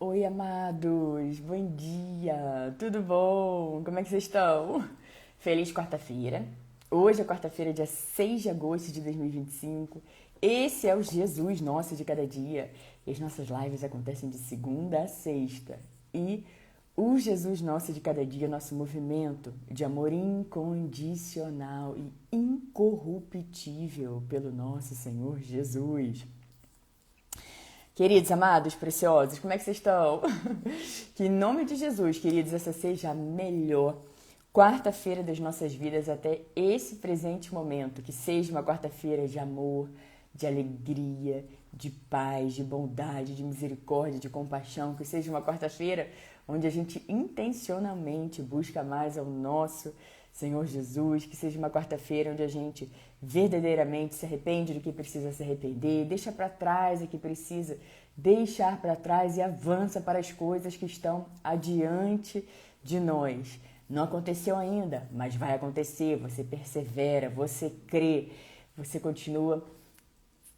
Oi, amados, bom dia, tudo bom? Como é que vocês estão? Feliz quarta-feira. Hoje é quarta-feira, dia 6 de agosto de 2025. Esse é o Jesus Nosso de cada dia. E as nossas lives acontecem de segunda a sexta. E o Jesus Nosso de cada dia, nosso movimento de amor incondicional e incorruptível pelo nosso Senhor Jesus. Queridos, amados, preciosos, como é que vocês estão? Que em nome de Jesus, queridos, essa seja a melhor quarta-feira das nossas vidas até esse presente momento. Que seja uma quarta-feira de amor, de alegria, de paz, de bondade, de misericórdia, de compaixão. Que seja uma quarta-feira onde a gente intencionalmente busca mais ao nosso Senhor Jesus. Que seja uma quarta-feira onde a gente verdadeiramente se arrepende do que precisa se arrepender, deixa para trás o que precisa deixar para trás e avança para as coisas que estão adiante de nós. Não aconteceu ainda, mas vai acontecer. Você persevera, você crê, você continua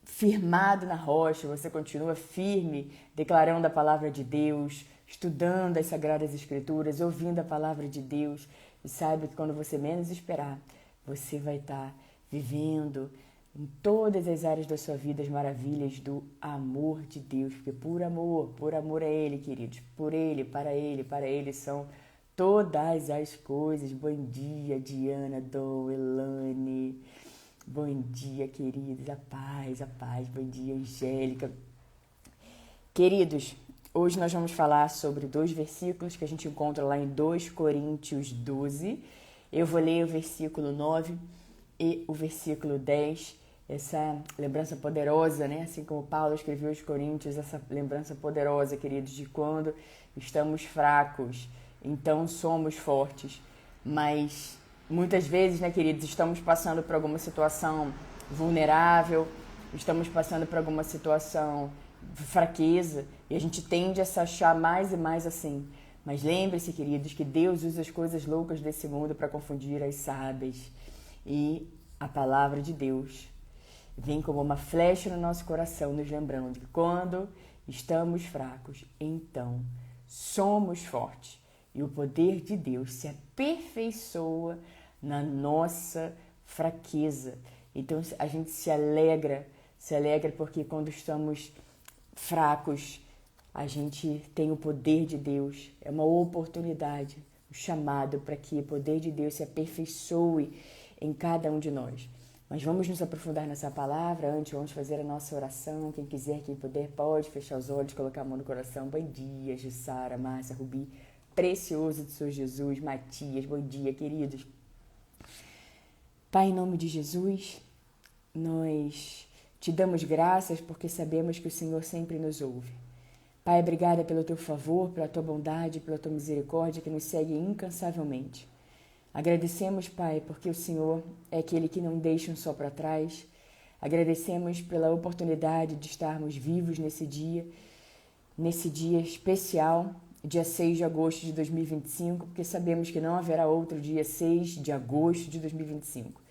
firmado na rocha, você continua firme, declarando a palavra de Deus, estudando as Sagradas Escrituras, ouvindo a palavra de Deus. E saiba que quando você menos esperar, você vai estar vivendo em todas as áreas da sua vida as maravilhas do amor de Deus. Porque por amor a Ele, queridos, por Ele, para Ele são todas as coisas. Bom dia, Diana, Dom, Elane. Bom dia, queridos, a paz, bom dia, Angélica. Queridos, hoje nós vamos falar sobre dois versículos que a gente encontra lá em 2 Coríntios 12. Eu vou ler o versículo 9 e o versículo 10, essa lembrança poderosa, né? Assim como Paulo escreveu aos Coríntios, essa lembrança poderosa, queridos, de quando estamos fracos, então somos fortes, mas muitas vezes, né, queridos, estamos passando por alguma situação vulnerável, estamos passando por alguma situação de fraqueza e a gente tende a se achar mais e mais assim. Mas lembre-se, queridos, que Deus usa as coisas loucas desse mundo para confundir as sábias. E a palavra de Deus vem como uma flecha no nosso coração, nos lembrando que quando estamos fracos, então somos fortes. E o poder de Deus se aperfeiçoa na nossa fraqueza. Então a gente se alegra porque quando estamos fracos, a gente tem o poder de Deus. É uma oportunidade, um chamado para que o poder de Deus se aperfeiçoe em cada um de nós. Mas vamos nos aprofundar nessa palavra. Antes, vamos fazer a nossa oração. Quem quiser, quem puder, pode fechar os olhos, colocar a mão no coração. Bom dia, Jussara, Márcia, Rubi, precioso do Senhor Jesus, Matias. Bom dia, queridos. Pai, em nome de Jesus, nós te damos graças porque sabemos que o Senhor sempre nos ouve. Pai, obrigada pelo teu favor, pela tua bondade, pela tua misericórdia que nos segue incansavelmente. Agradecemos, Pai, porque o Senhor é aquele que não deixa um só para trás. Agradecemos pela oportunidade de estarmos vivos nesse dia especial, dia 6 de agosto de 2025, porque sabemos que não haverá outro dia 6 de agosto de 2025.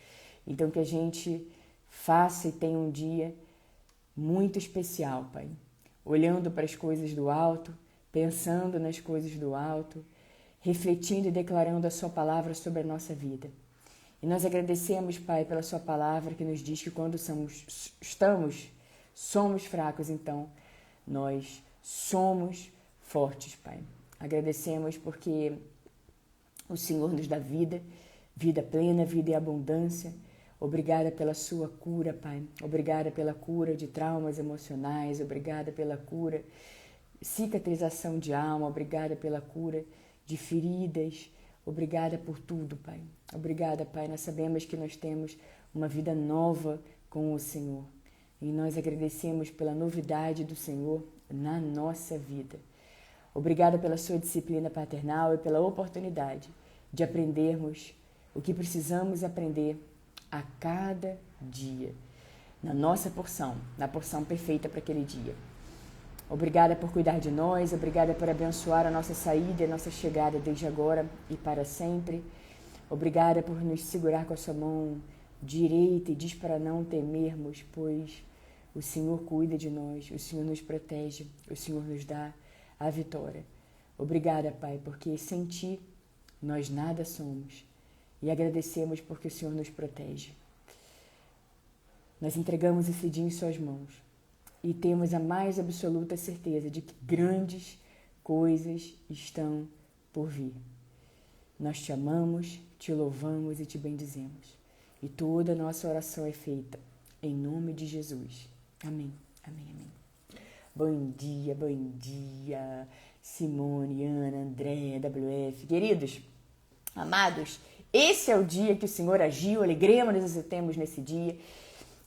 Então, que a gente faça e tenha um dia muito especial, Pai. Olhando para as coisas do alto, pensando nas coisas do alto, refletindo e declarando a sua palavra sobre a nossa vida. E nós agradecemos, Pai, pela sua palavra que nos diz que quando somos fracos, então nós somos fortes, Pai. Agradecemos porque o Senhor nos dá vida, vida plena, vida em abundância. Obrigada pela sua cura, Pai. Obrigada pela cura de traumas emocionais. Obrigada pela cura, cicatrização de alma. Obrigada pela cura de feridas. Obrigada por tudo, Pai. Obrigada, Pai. Nós sabemos que nós temos uma vida nova com o Senhor. E nós agradecemos pela novidade do Senhor na nossa vida. Obrigada pela sua disciplina paternal e pela oportunidade de aprendermos o que precisamos aprender a cada dia, na nossa porção, na porção perfeita para aquele dia. Obrigada por cuidar de nós, obrigada por abençoar a nossa saída e a nossa chegada desde agora e para sempre. Obrigada por nos segurar com a sua mão direita e diz para não temermos, pois o Senhor cuida de nós, o Senhor nos protege, o Senhor nos dá a vitória. Obrigada, Pai, porque sem Ti nós nada somos. E agradecemos porque o Senhor nos protege. Nós entregamos esse dia em Suas mãos e temos a mais absoluta certeza de que grandes coisas estão por vir. Nós Te amamos, Te louvamos e Te bendizemos. E toda a nossa oração é feita em nome de Jesus. Amém, amém, amém. Bom dia, Simone, Ana, André, WF. Queridos, amados, esse é o dia que o Senhor agiu, alegremos-nos e temos nesse dia.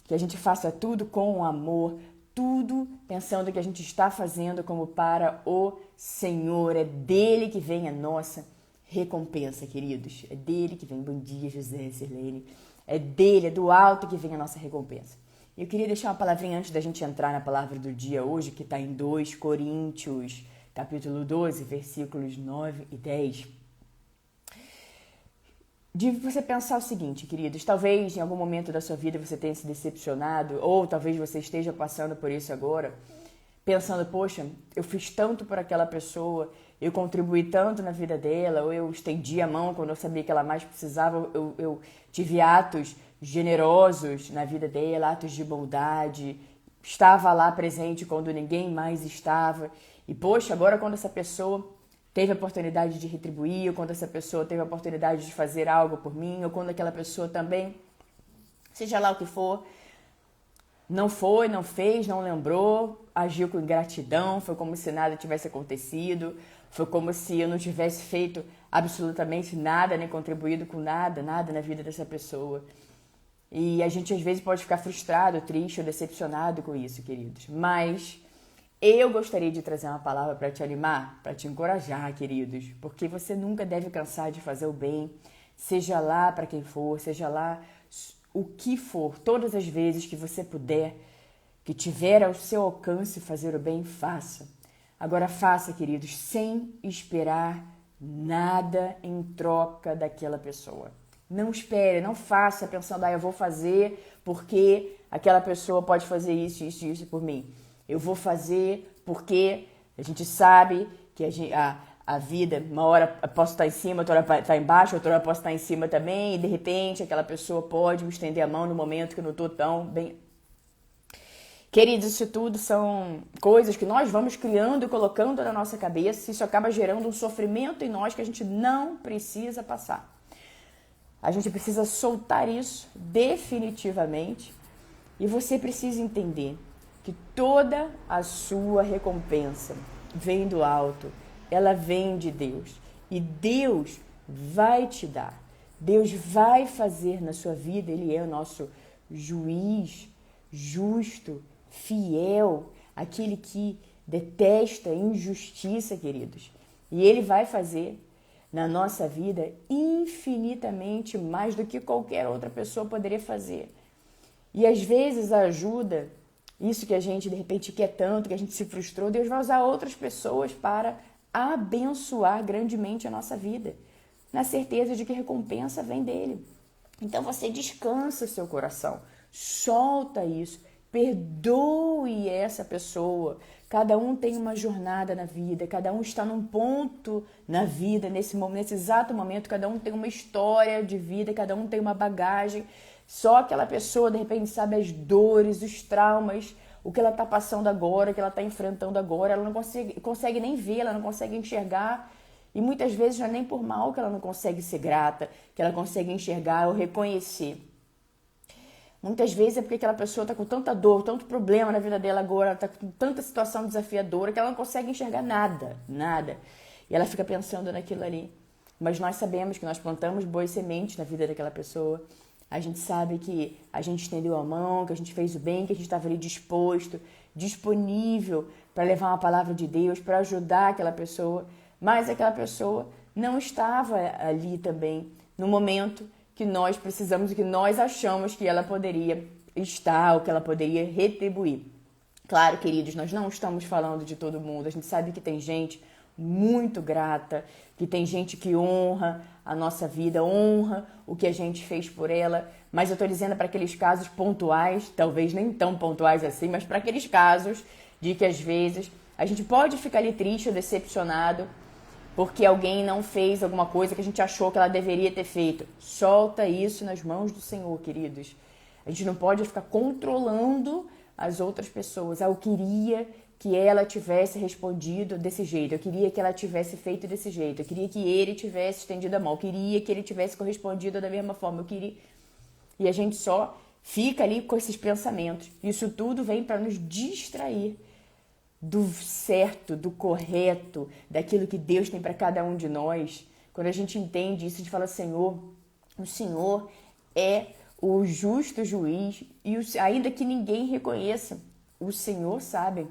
Que a gente faça tudo com amor, tudo pensando que a gente está fazendo como para o Senhor. É dele que vem a nossa recompensa, queridos. É dele que vem. Bom dia, José, Sirlene. É dele, é do alto que vem a nossa recompensa. Eu queria deixar uma palavrinha antes da gente entrar na palavra do dia hoje, que está em 2 Coríntios, capítulo 12, versículos 9 e 10. De você pensar o seguinte, queridos, talvez em algum momento da sua vida você tenha se decepcionado, ou talvez você esteja passando por isso agora, pensando, poxa, eu fiz tanto por aquela pessoa, eu contribuí tanto na vida dela, ou eu estendi a mão quando eu sabia que ela mais precisava, eu tive atos generosos na vida dela, atos de bondade, estava lá presente quando ninguém mais estava, e poxa, agora quando essa pessoa teve a oportunidade de retribuir, ou quando essa pessoa teve a oportunidade de fazer algo por mim, ou quando aquela pessoa também, seja lá o que for, não foi, não fez, não lembrou, agiu com ingratidão, foi como se nada tivesse acontecido, foi como se eu não tivesse feito absolutamente nada, nem contribuído com nada na vida dessa pessoa. E a gente às vezes pode ficar frustrado, triste ou decepcionado com isso, queridos. Mas eu gostaria de trazer uma palavra para te animar, para te encorajar, queridos, porque você nunca deve cansar de fazer o bem, seja lá para quem for, seja lá o que for, todas as vezes que você puder, que tiver ao seu alcance fazer o bem, faça. Agora faça, queridos, sem esperar nada em troca daquela pessoa. Não espere, não faça pensando, eu vou fazer porque aquela pessoa pode fazer isso por mim. Eu vou fazer porque a gente sabe que a vida, uma hora posso estar em cima, outra hora estar embaixo, outra hora posso estar em cima também, e de repente aquela pessoa pode me estender a mão no momento que eu não estou tão bem. Queridos, isso tudo são coisas que nós vamos criando e colocando na nossa cabeça, e isso acaba gerando um sofrimento em nós que a gente não precisa passar. A gente precisa soltar isso definitivamente, e você precisa entender que toda a sua recompensa vem do alto, ela vem de Deus. E Deus vai te dar. Deus vai fazer na sua vida, Ele é o nosso juiz, justo, fiel, aquele que detesta injustiça, queridos. E Ele vai fazer na nossa vida infinitamente mais do que qualquer outra pessoa poderia fazer. E às vezes a ajuda, isso que a gente de repente quer tanto, que a gente se frustrou, Deus vai usar outras pessoas para abençoar grandemente a nossa vida, na certeza de que a recompensa vem dele. Então você descansa seu coração, solta isso, perdoe essa pessoa. Cada um tem uma jornada na vida, cada um está num ponto na vida, nesse exato momento, cada um tem uma história de vida, cada um tem uma bagagem. Só aquela pessoa, de repente, sabe as dores, os traumas, o que ela está passando agora, o que ela está enfrentando agora, ela não consegue nem ver, ela não consegue enxergar. E muitas vezes não é nem por mal que ela não consegue ser grata, que ela consegue enxergar ou reconhecer. Muitas vezes é porque aquela pessoa está com tanta dor, tanto problema na vida dela agora, ela está com tanta situação desafiadora que ela não consegue enxergar nada. E ela fica pensando naquilo ali. Mas nós sabemos que nós plantamos boas sementes na vida daquela pessoa. A gente sabe que a gente estendeu a mão, que a gente fez o bem, que a gente estava ali disposto, disponível para levar uma palavra de Deus, para ajudar aquela pessoa. Mas aquela pessoa não estava ali também no momento que nós precisamos e que nós achamos que ela poderia estar ou que ela poderia retribuir. Claro, queridos, nós não estamos falando de todo mundo. A gente sabe que tem gente muito grata, que tem gente que honra a nossa vida, honra o que a gente fez por ela, mas eu estou dizendo para aqueles casos pontuais, talvez nem tão pontuais assim, mas para aqueles casos de que às vezes A gente pode ficar ali triste ou decepcionado porque alguém não fez alguma coisa que a gente achou que ela deveria ter feito. Solta isso nas mãos do Senhor, queridos. A gente não pode ficar controlando as outras pessoas. Eu queria que ela tivesse respondido desse jeito. Eu queria que ela tivesse feito desse jeito. Eu queria que ele tivesse estendido a mão. Eu queria que ele tivesse correspondido da mesma forma. Eu queria... E a gente só fica ali com esses pensamentos. Isso tudo vem para nos distrair do certo, do correto, daquilo que Deus tem para cada um de nós. Quando a gente entende isso, a gente fala, Senhor, o Senhor é o justo juiz e ainda que ninguém reconheça, o Senhor sabe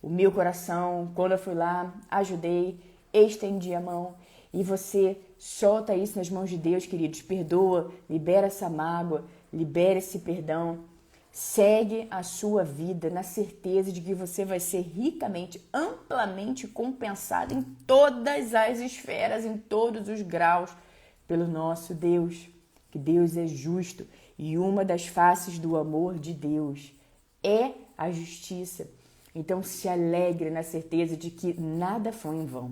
o meu coração, quando eu fui lá, ajudei, estendi a mão e você solta isso nas mãos de Deus, queridos, perdoa, libera essa mágoa, libera esse perdão, segue a sua vida na certeza de que você vai ser ricamente, amplamente compensado em todas as esferas, em todos os graus, pelo nosso Deus, que Deus é justo. E uma das faces do amor de Deus é a justiça. Então se alegre na certeza de que nada foi em vão.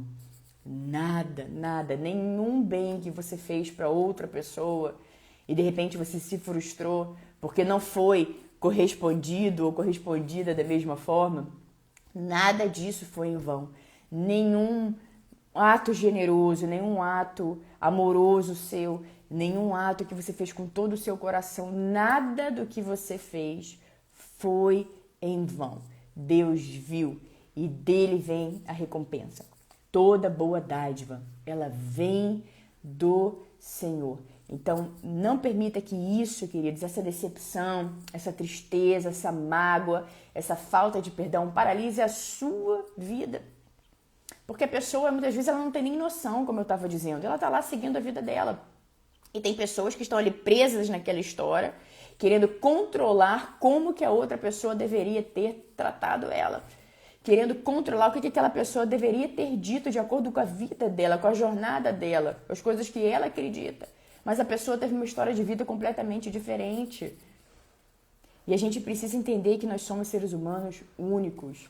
Nada, nada, nenhum bem que você fez para outra pessoa e de repente você se frustrou porque não foi correspondido ou correspondida da mesma forma, nada disso foi em vão. Nenhum ato generoso, nenhum ato amoroso seu, nenhum ato que você fez com todo o seu coração, nada do que você fez foi em vão. Deus viu e dele vem a recompensa. Toda boa dádiva, ela vem do Senhor. Então, não permita que isso, queridos, essa decepção, essa tristeza, essa mágoa, essa falta de perdão paralise a sua vida. Porque a pessoa, muitas vezes, ela não tem nem noção, como eu estava dizendo. Ela está lá seguindo a vida dela. E tem pessoas que estão ali presas naquela história, querendo controlar como que a outra pessoa deveria ter tratado ela. Querendo controlar o que aquela pessoa deveria ter dito de acordo com a vida dela, com a jornada dela, com as coisas que ela acredita. Mas a pessoa teve uma história de vida completamente diferente. E a gente precisa entender que nós somos seres humanos únicos.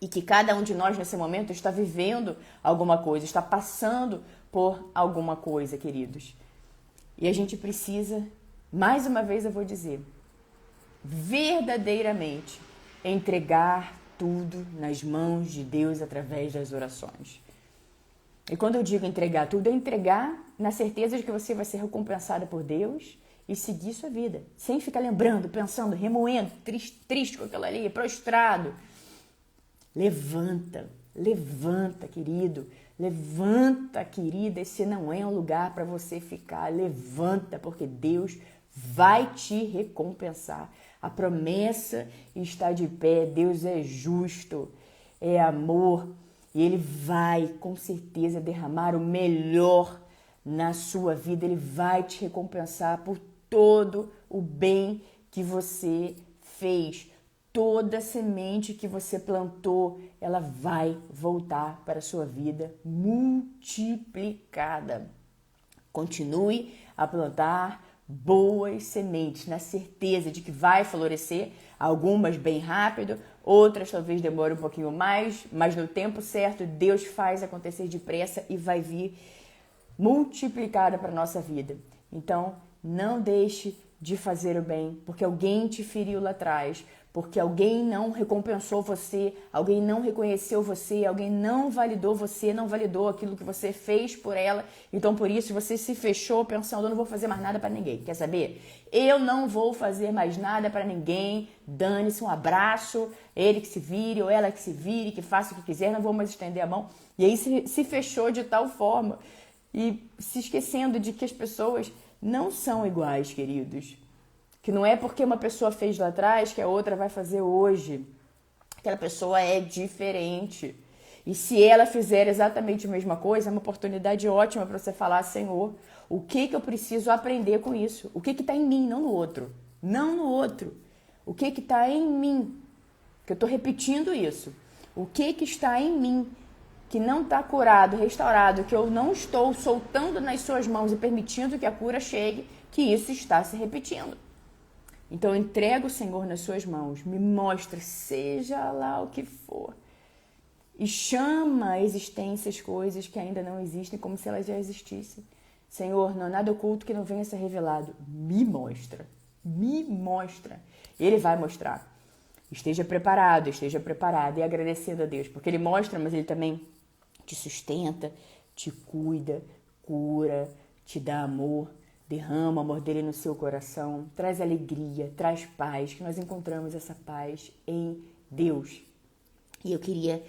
E que cada um de nós, nesse momento, está vivendo alguma coisa, está passando por alguma coisa, queridos. E a gente precisa, mais uma vez eu vou dizer, verdadeiramente entregar tudo nas mãos de Deus através das orações. E quando eu digo entregar tudo, é entregar na certeza de que você vai ser recompensado por Deus e seguir sua vida, sem ficar lembrando, pensando, remoendo, triste com aquilo ali, prostrado. Levanta, levanta, querido, levanta, querida, esse não é um lugar para você ficar, levanta, porque Deus vai te recompensar. A promessa está de pé, Deus é justo, é amor, e Ele vai, com certeza, derramar o melhor na sua vida. Ele vai te recompensar por todo o bem que você fez. Toda semente que você plantou, ela vai voltar para a sua vida multiplicada. Continue a plantar boas sementes, na certeza de que vai florescer, algumas bem rápido, outras talvez demore um pouquinho mais, mas no tempo certo Deus faz acontecer depressa e vai vir multiplicada para a nossa vida. Então, não deixe de fazer o bem, porque alguém te feriu lá atrás, porque alguém não recompensou você, alguém não reconheceu você, alguém não validou você, não validou aquilo que você fez por ela. Então, por isso, você se fechou pensando, eu não vou fazer mais nada para ninguém. Quer saber? Eu não vou fazer mais nada para ninguém. Dane-se, um abraço, ele que se vire ou ela que se vire, que faça o que quiser, não vou mais estender a mão. E aí se fechou de tal forma e se esquecendo de que as pessoas não são iguais, queridos. Que não é porque uma pessoa fez lá atrás que a outra vai fazer hoje. Aquela pessoa é diferente. E se ela fizer exatamente a mesma coisa, é uma oportunidade ótima para você falar, Senhor, o que eu preciso aprender com isso? O que está em mim, não no outro. Não no outro. O que está em mim? Que eu estou repetindo isso. O que está em mim que não está curado, restaurado, que eu não estou soltando nas suas mãos e permitindo que a cura chegue, que isso está se repetindo. Então, entrega o Senhor nas suas mãos, me mostra, seja lá o que for. e chama à existência as coisas que ainda não existem como se elas já existissem. Senhor, não há nada oculto que não venha a ser revelado. Me mostra. Me mostra. Ele vai mostrar. Esteja preparado, esteja preparada e agradecendo a Deus, porque Ele mostra, mas Ele também te sustenta, te cuida, cura, te dá amor, derrama o amor dele no seu coração, traz alegria, traz paz, que nós encontramos essa paz em Deus. E eu queria,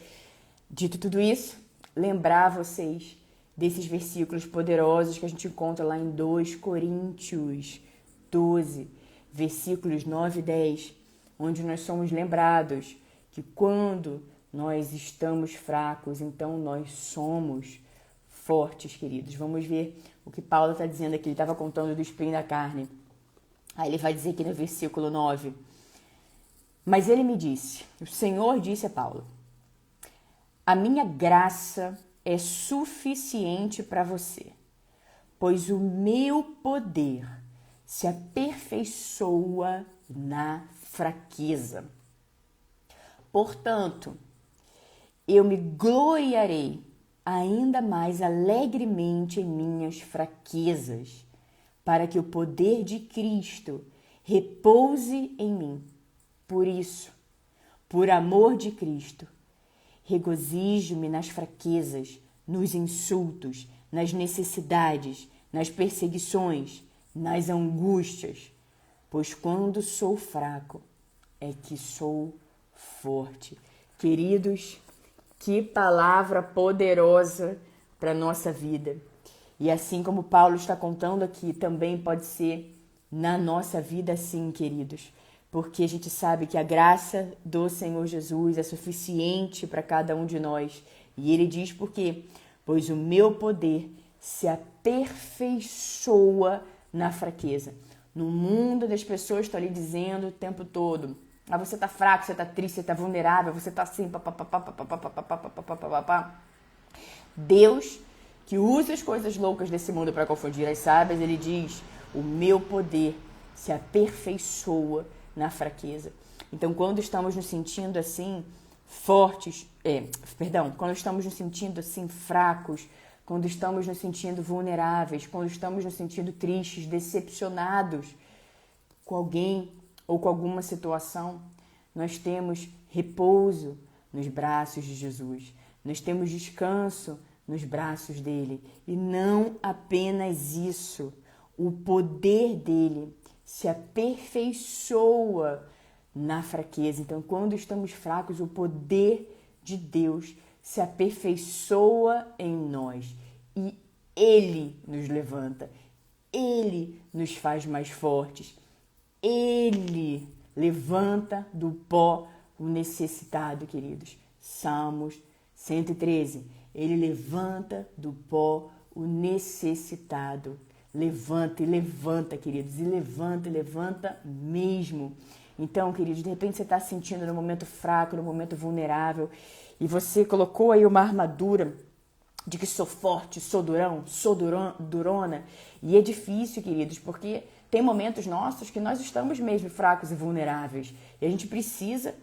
dito tudo isso, lembrar vocês desses versículos poderosos que a gente encontra lá em 2 Coríntios 12, versículos 9 e 10, onde nós somos lembrados que quando nós estamos fracos, então nós somos fortes, queridos. Vamos ver o que Paulo está dizendo aqui. Ele estava contando do espinho da carne. Aí ele vai dizer aqui no versículo 9. Mas ele me disse, o Senhor disse a Paulo, a minha graça é suficiente para você, pois o meu poder se aperfeiçoa na fraqueza. Portanto, eu me gloriarei ainda mais alegremente em minhas fraquezas, para que o poder de Cristo repouse em mim. Por isso, por amor de Cristo, regozijo-me nas fraquezas, nos insultos, nas necessidades, nas perseguições, nas angústias, pois quando sou fraco é que sou forte. Queridos, que palavra poderosa para a nossa vida. E assim como Paulo está contando aqui, também pode ser na nossa vida sim, queridos. Porque a gente sabe que a graça do Senhor Jesus é suficiente para cada um de nós. E ele diz por quê? Pois o meu poder se aperfeiçoa na fraqueza. No mundo das pessoas estão ali dizendo o tempo todo, ah, você tá fraco, você tá triste, você tá vulnerável, você tá assim, Deus, que usa as coisas loucas desse mundo para confundir as sábias, ele diz, o meu poder se aperfeiçoa na fraqueza. Então, quando estamos nos sentindo assim, quando estamos nos sentindo assim, fracos, quando estamos nos sentindo vulneráveis, quando estamos nos sentindo tristes, decepcionados com alguém ou com alguma situação, nós temos repouso nos braços de Jesus. Nós temos descanso nos braços dele. E não apenas isso, o poder dele se aperfeiçoa na fraqueza. Então, quando estamos fracos, o poder de Deus se aperfeiçoa em nós. E ele nos levanta. Ele nos faz mais fortes. Ele levanta do pó o necessitado, queridos. Salmos 113. Ele levanta do pó o necessitado. Levanta e levanta, queridos. E levanta mesmo. Então, queridos, de repente você está se sentindo no momento fraco, no momento vulnerável. E você colocou aí uma armadura de que sou forte, sou durona. E é difícil, queridos, porque tem momentos nossos que nós estamos mesmo fracos e vulneráveis. E a gente precisa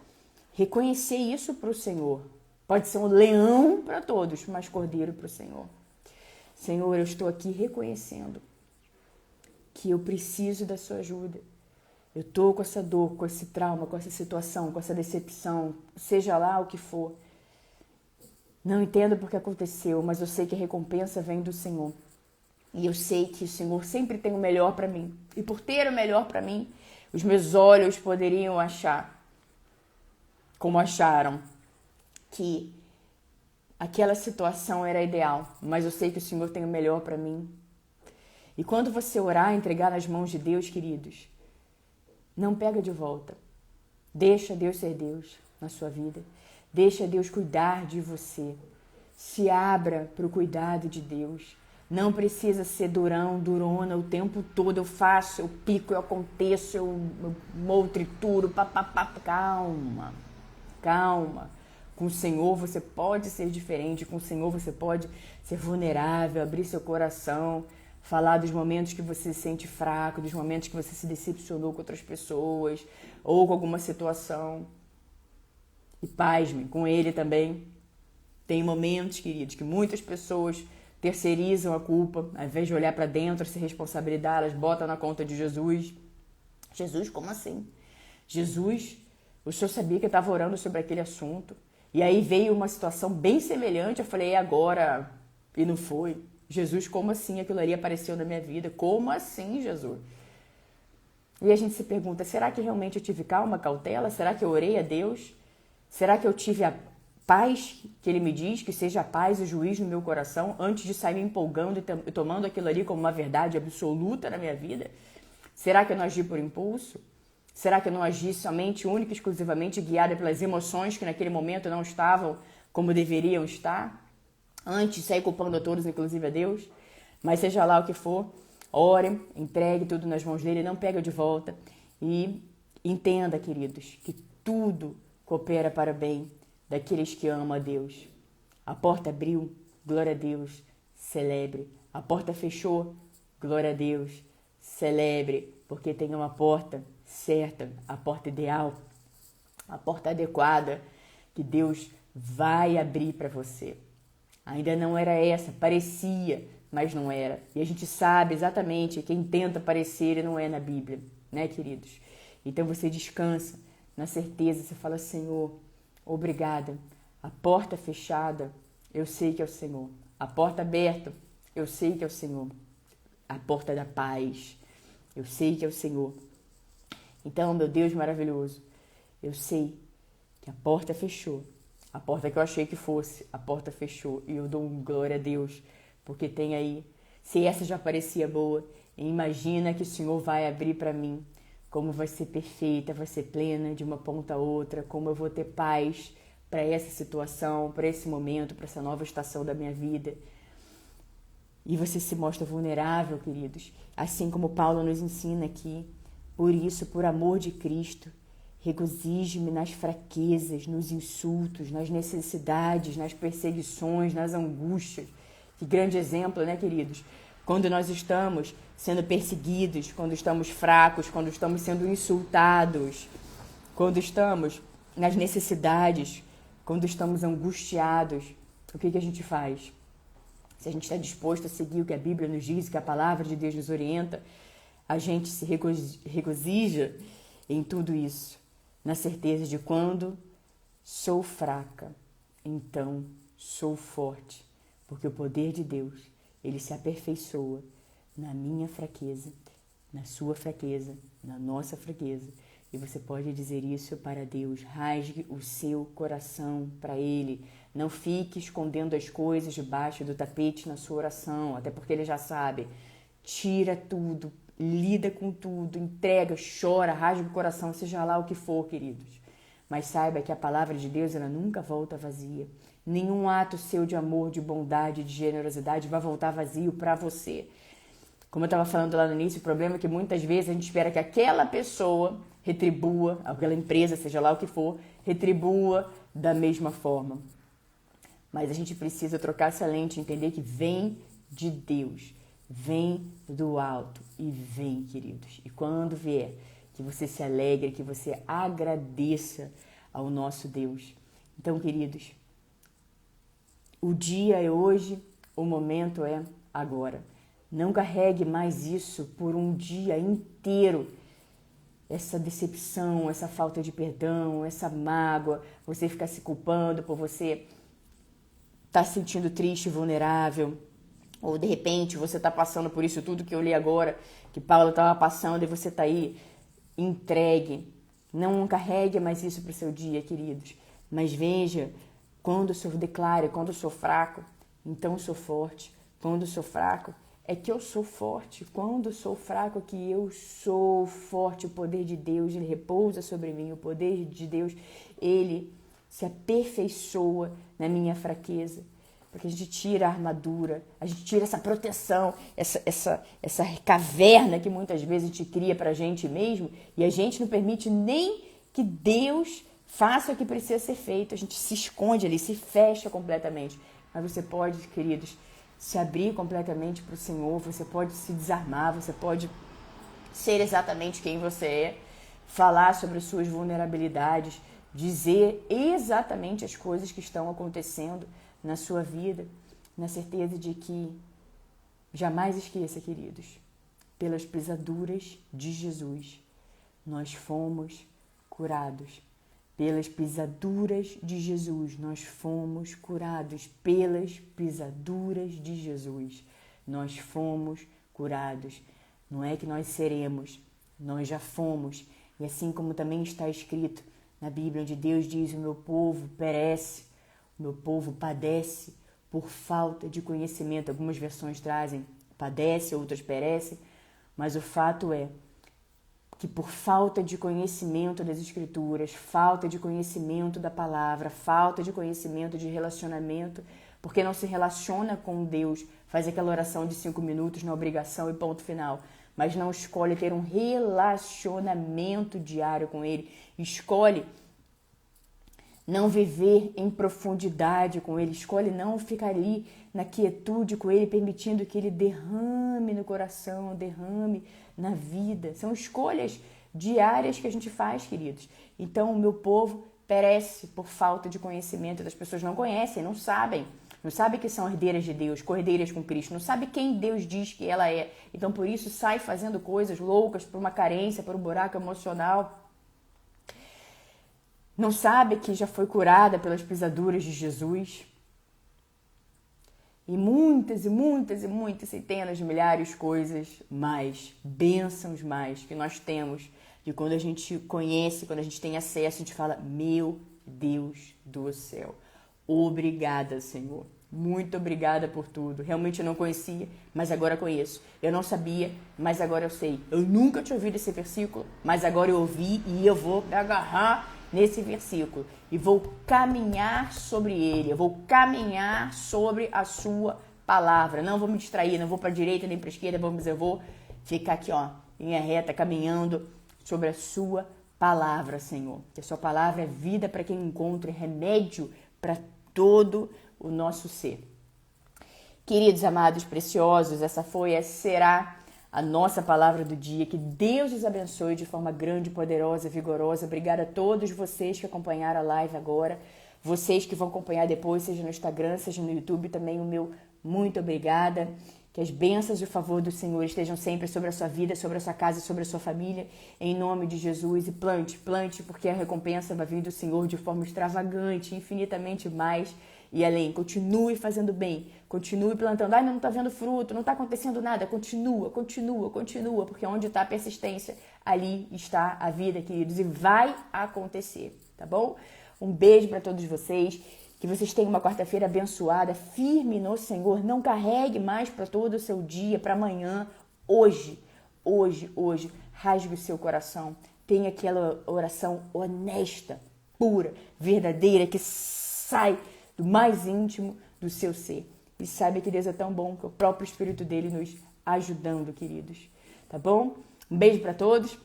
reconhecer isso para o Senhor. Pode ser um leão para todos, mas cordeiro para o Senhor. Senhor, eu estou aqui reconhecendo que eu preciso da sua ajuda. Eu estou com essa dor, com esse trauma, com essa situação, com essa decepção, seja lá o que for. Não entendo porque aconteceu, mas eu sei que a recompensa vem do Senhor. E eu sei que o Senhor sempre tem o melhor para mim. E por ter o melhor para mim, os meus olhos poderiam achar, como acharam, que aquela situação era ideal. Mas eu sei que o Senhor tem o melhor para mim. E quando você orar, entregar nas mãos de Deus, queridos, não pega de volta. Deixa Deus ser Deus na sua vida. Deixa Deus cuidar de você. Se abra para o cuidado de Deus. Não precisa ser durona o tempo todo. Eu faço, eu pico, eu aconteço, eu trituro, Calma. Com o Senhor você pode ser diferente. Com o Senhor você pode ser vulnerável, abrir seu coração, falar dos momentos que você se sente fraco, dos momentos que você se decepcionou com outras pessoas ou com alguma situação. E pasme, com Ele também. Tem momentos, queridos, que muitas pessoas terceirizam a culpa, ao invés de olhar para dentro, se responsabilizar, elas botam na conta de Jesus. Jesus, como assim? Jesus, o senhor sabia que eu estava orando sobre aquele assunto. E aí veio uma situação bem semelhante, eu falei, e agora? E não foi. Jesus, como assim aquilo ali apareceu na minha vida? Como assim, Jesus? E a gente se pergunta, será que realmente eu tive calma, cautela? Será que eu orei a Deus? Será que eu tive a paz que Ele me diz, que seja a paz e o juízo no meu coração, antes de sair me empolgando e tomando aquilo ali como uma verdade absoluta na minha vida? Será que eu não agi por impulso? Será que eu não agi somente, única e exclusivamente guiada pelas emoções que naquele momento não estavam como deveriam estar? Antes de sair culpando a todos, inclusive a Deus? Mas seja lá o que for, ore, entregue tudo nas mãos dele, não pega de volta. E entenda, queridos, que tudo coopera para o bem daqueles que amam a Deus. A porta abriu, glória a Deus, celebre. A porta fechou, glória a Deus, celebre, porque tem uma porta certa, a porta ideal, a porta adequada que Deus vai abrir para você. Ainda não era essa, parecia, mas não era. E a gente sabe exatamente quem tenta parecer e não é na Bíblia, né, queridos? Então você descansa na certeza, você fala, Senhor, obrigada. A porta fechada, eu sei que é o Senhor. A porta aberta, eu sei que é o Senhor. A porta da paz, eu sei que é o Senhor. Então, meu Deus maravilhoso, eu sei que a porta fechou. A porta que eu achei que fosse, a porta fechou. E eu dou glória a Deus, porque tem aí, se essa já parecia boa, imagina que o Senhor vai abrir para mim, como vai ser perfeita, vai ser plena de uma ponta a outra, como eu vou ter paz para essa situação, para esse momento, para essa nova estação da minha vida. E você se mostra vulnerável, queridos, assim como Paulo nos ensina aqui. Por isso, por amor de Cristo, regozijo-me nas fraquezas, nos insultos, nas necessidades, nas perseguições, nas angústias. Que grande exemplo, né, queridos? Quando nós estamos sendo perseguidos, quando estamos fracos, quando estamos sendo insultados, quando estamos nas necessidades, quando estamos angustiados, o que a gente faz? Se a gente está disposto a seguir o que a Bíblia nos diz, que a palavra de Deus nos orienta, a gente se regozija em tudo isso, na certeza de quando sou fraca, então sou forte, porque o poder de Deus, ele se aperfeiçoa na minha fraqueza, na sua fraqueza, na nossa fraqueza. E você pode dizer isso para Deus. Rasgue o seu coração para Ele. Não fique escondendo as coisas debaixo do tapete na sua oração, até porque Ele já sabe. Tira tudo, lida com tudo, entrega, chora, rasga o coração, seja lá o que for, queridos. Mas saiba que a palavra de Deus, ela nunca volta vazia. Nenhum ato seu de amor, de bondade, de generosidade vai voltar vazio para você. Como eu estava falando lá no início, o problema é que muitas vezes a gente espera que aquela pessoa retribua, aquela empresa, seja lá o que for, retribua da mesma forma. Mas a gente precisa trocar essa lente e entender que vem de Deus, vem do alto e vem, queridos. E quando vier, que você se alegre, que você agradeça ao nosso Deus. Então, queridos, o dia é hoje, o momento é agora. Não carregue mais isso por um dia inteiro. Essa decepção, essa falta de perdão, essa mágoa, você ficar se culpando por você estar se sentindo triste e vulnerável. Ou de repente você está passando por isso tudo que eu li agora, que Paulo estava passando e você está aí entregue. Não carregue mais isso para o seu dia, queridos. Mas veja, quando eu sou declare, quando eu sou fraco, então eu sou forte. Quando eu sou fraco, é que eu sou forte. Quando eu sou fraco, é que eu sou forte. O poder de Deus, ele repousa sobre mim. O poder de Deus, ele se aperfeiçoa na minha fraqueza. Porque a gente tira a armadura, a gente tira essa proteção, essa caverna que muitas vezes a gente cria pra gente mesmo, e a gente não permite nem que Deus faça o que precisa ser feito. A gente se esconde ali, se fecha completamente. Mas você pode, queridos, se abrir completamente para o Senhor, você pode se desarmar, você pode ser exatamente quem você é, falar sobre as suas vulnerabilidades, dizer exatamente as coisas que estão acontecendo na sua vida, na certeza de que jamais esqueça, queridos, pelas pisaduras de Jesus, nós fomos curados. Pelas pisaduras de Jesus, nós fomos curados. Pelas pisaduras de Jesus, nós fomos curados. Não é que nós seremos, nós já fomos. E assim como também está escrito na Bíblia, onde Deus diz: o meu povo perece, o meu povo padece por falta de conhecimento. Algumas versões trazem padece, outras perecem, mas o fato é que por falta de conhecimento das Escrituras, falta de conhecimento da palavra, falta de conhecimento de relacionamento, porque não se relaciona com Deus, faz aquela oração de 5 minutos na obrigação e ponto final, mas não escolhe ter um relacionamento diário com Ele, escolhe não viver em profundidade com Ele, escolhe não ficar ali na quietude com Ele, permitindo que Ele derrame no coração, derrame na vida. São escolhas diárias que a gente faz, queridos. Então, o meu povo perece por falta de conhecimento. As pessoas não conhecem, não sabem que são herdeiras de Deus, cordeiras com Cristo, não sabe quem Deus diz que ela é. Então, por isso, sai fazendo coisas loucas por uma carência, por um buraco emocional. Não sabe que já foi curada pelas pisaduras de Jesus. E muitas, centenas de milhares de coisas mais, bênçãos mais que nós temos. E quando a gente conhece, quando a gente tem acesso, a gente fala: meu Deus do céu, obrigada, Senhor. Muito obrigada por tudo. Realmente eu não conhecia, mas agora conheço. Eu não sabia, mas agora eu sei. Eu nunca tinha ouvido esse versículo, mas agora eu ouvi e eu vou me agarrar nesse versículo e vou caminhar sobre ele, eu vou caminhar sobre a sua palavra. Não vou me distrair, não vou para a direita nem para a esquerda, eu vou ficar aqui, ó, em linha reta, caminhando sobre a sua palavra, Senhor. Que a sua palavra é vida para quem encontra, é remédio para todo o nosso ser. Queridos, amados, preciosos, essa será a nossa palavra do dia. Que Deus os abençoe de forma grande, poderosa, vigorosa. Obrigada a todos vocês que acompanharam a live agora, vocês que vão acompanhar depois, seja no Instagram, seja no YouTube, também o meu muito obrigada. Que as bênçãos e o favor do Senhor estejam sempre sobre a sua vida, sobre a sua casa, sobre a sua família, em nome de Jesus. E plante, porque a recompensa vai vir do Senhor de forma extravagante, infinitamente mais e além. Continue fazendo bem, continue plantando. Ai, não está vendo fruto, não está acontecendo nada. Continua, porque onde está a persistência, ali está a vida, queridos, e vai acontecer, tá bom? Um beijo para todos vocês, que vocês tenham uma quarta-feira abençoada, firme no Senhor. Não carregue mais para todo o seu dia, para amanhã. Hoje, rasgue o seu coração. Tenha aquela oração honesta, pura, verdadeira, que sai do mais íntimo do seu ser. E saiba que Deus é tão bom, que o próprio Espírito dele nos ajudando, queridos. Tá bom? Um beijo para todos.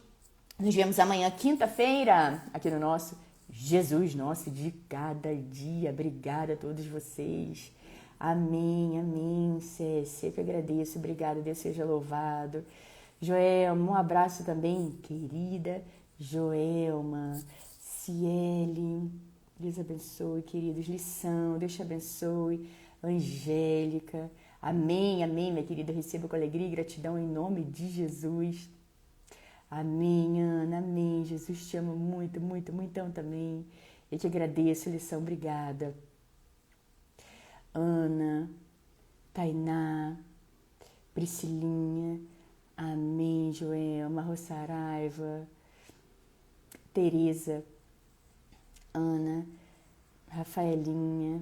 Nos vemos amanhã, quinta-feira, aqui no nosso Jesus Nosso de Cada Dia. Obrigada a todos vocês. Amém. Sempre agradeço. Obrigada, Deus seja louvado. Joelma, um abraço também, querida Joelma. Ciele, Deus abençoe, queridos. Lição, Deus te abençoe. Angélica, amém, minha querida. Eu recebo com alegria e gratidão em nome de Jesus. Amém, Ana, amém. Jesus te ama muito também. Eu te agradeço, Lição, obrigada. Ana, Tainá, Priscilinha, amém, Joelma, Rossaraiva, Tereza, Ana, Rafaelinha,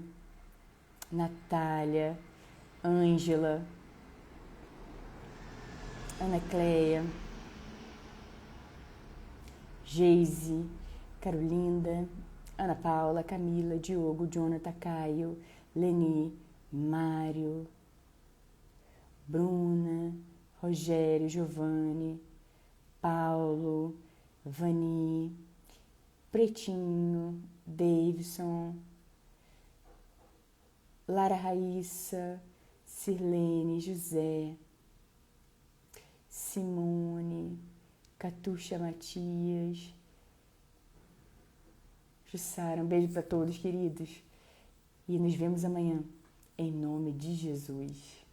Natália, Ângela, Ana Cleia, Geise, Carolinda, Ana Paula, Camila, Diogo, Jonathan, Caio, Leni, Mário, Bruna, Rogério, Giovanni, Paulo, Vani, Pretinho, Davidson, Lara Raíssa, Sirlene, José, Simone, Catuxa Matias, Jussara. Um beijo para todos, queridos. e nos vemos amanhã, em nome de Jesus.